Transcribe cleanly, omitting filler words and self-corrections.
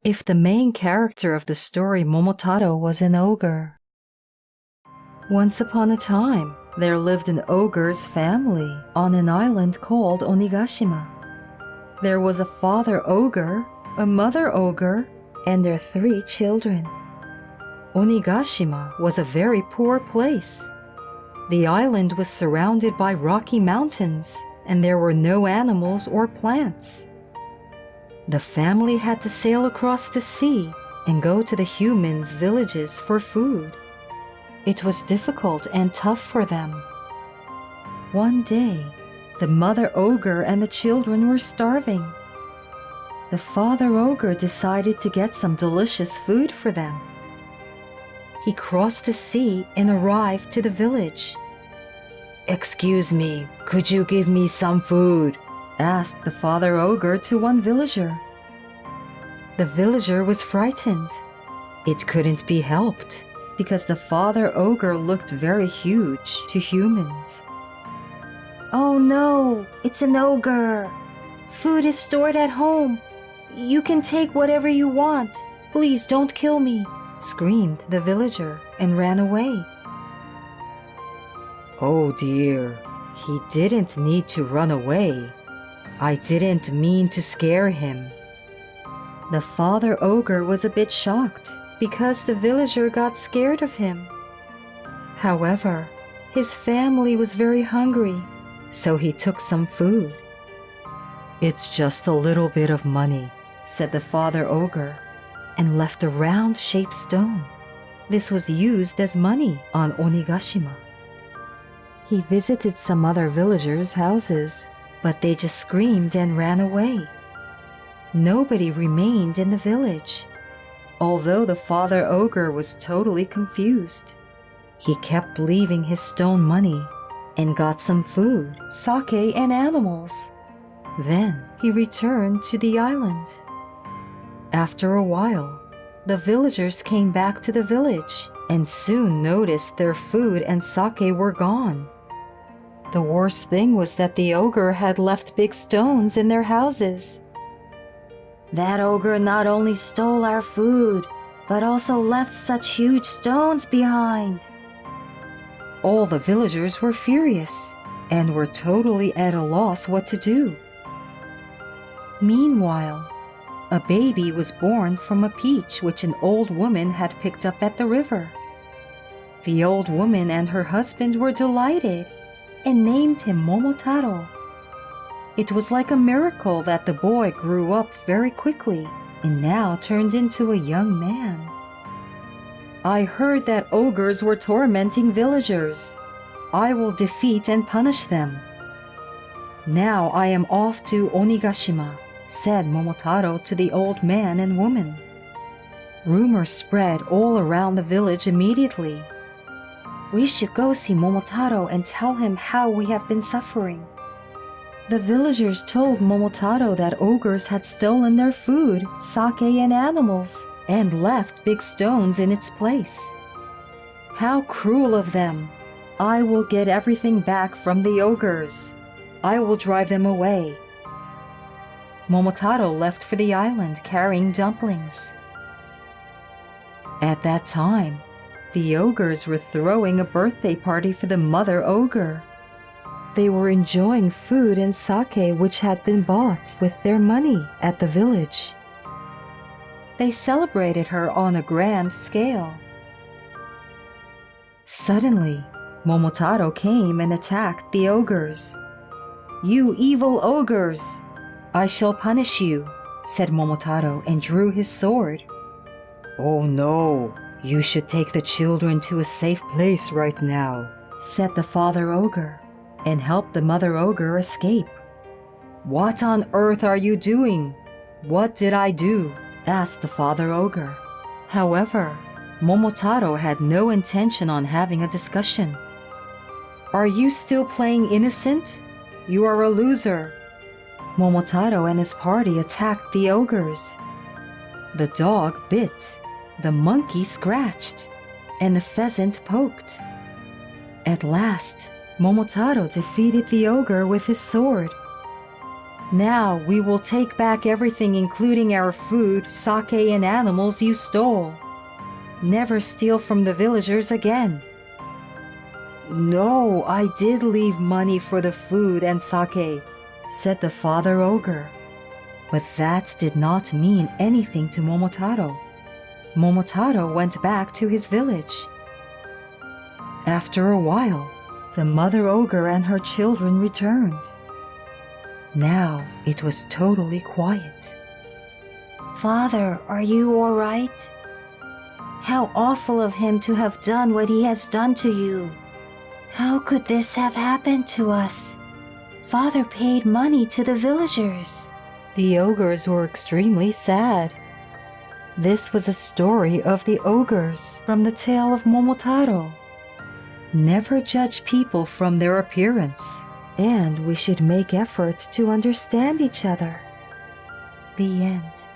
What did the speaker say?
if the main character of the story Momotaro was an ogre. Once upon a time, there lived an ogre's family on an island called Onigashima. There was a father ogre, a mother ogre, and their 3 children. Onigashima was a very poor place. The island was surrounded by rocky mountains, and there were no animals or plants. The family had to sail across the sea and go to the humans' villages for food. It was difficult and tough for them. One day, the mother ogre and the children were starving. The father ogre decided to get some delicious food for them. He crossed the sea and arrived to the village. "Excuse me, could you give me some food?" asked the father ogre to one villager. The villager was frightened. It couldn't be helped, because the father ogre looked very huge to humans. "Oh no, it's an ogre. Food is stored at home. You can take whatever you want. Please don't kill me," screamed the villager and ran away. "Oh dear, he didn't need to run away. I didn't mean to scare him." The father ogre was a bit shocked because the villager got scared of him. However, his family was very hungry, so he took some food. "It's just a little bit of money," said the father ogre, and left a round-shaped stone. This was used as money on Onigashima. He visited some other villagers' houses, but they just screamed and ran away. Nobody remained in the village. Although the father ogre was totally confused, he kept leaving his stone money and got some food, sake, and animals. Then he returned to the island. After a while, the villagers came back to the village and soon noticed their food and sake were gone. The worst thing was that the ogre had left big stones in their houses. "That ogre not only stole our food, but also left such huge stones behind." All the villagers were furious and were totally at a loss what to do. Meanwhile, a baby was born from a peach which an old woman had picked up at the river. The old woman and her husband were delighted and named him Momotaro. It was like a miracle that the boy grew up very quickly and now turned into a young man. "I heard that ogres were tormenting villagers. I will defeat and punish them. Now I am off to Onigashima," said Momotaro to the old man and woman. Rumors spread all around the village immediately. "We should go see Momotaro and tell him how we have been suffering." The villagers told Momotaro that ogres had stolen their food, sake, and animals, and left big stones in its place. "How cruel of them! I will get everything back from the ogres. I will drive them away." Momotaro left for the island carrying dumplings. At that time, the ogres were throwing a birthday party for the mother ogre. They were enjoying food and sake which had been bought with their money at the village. They celebrated her on a grand scale. Suddenly, Momotaro came and attacked the ogres. "You evil ogres! I shall punish you," said Momotaro and drew his sword. "Oh no, you should take the children to a safe place right now," said the father ogre, and help the mother ogre escape. "What on earth are you doing? What did I do?" asked the father ogre. However, Momotaro had no intention on having a discussion. "Are you still playing innocent? You are a loser." Momotaro and his party attacked the ogres. The dog bit, the monkey scratched, and the pheasant poked. At last, Momotaro defeated the ogre with his sword. Now we will take back everything including our food, sake, and animals you stole. Never steal from the villagers again. No, I did leave money for the food and sake, said the father ogre. But that did not mean anything to Momotaro. Momotaro went back to his village. After a while, the mother ogre and her children returned. Now it was totally quiet. Father, are you all right? How awful of him to have done what he has done to you. How could this have happened to us? Father paid money to the villagers. The ogres were extremely sad. This was a story of the ogres from the tale of Momotaro. Never judge people from their appearance, and we should make efforts to understand each other. The end.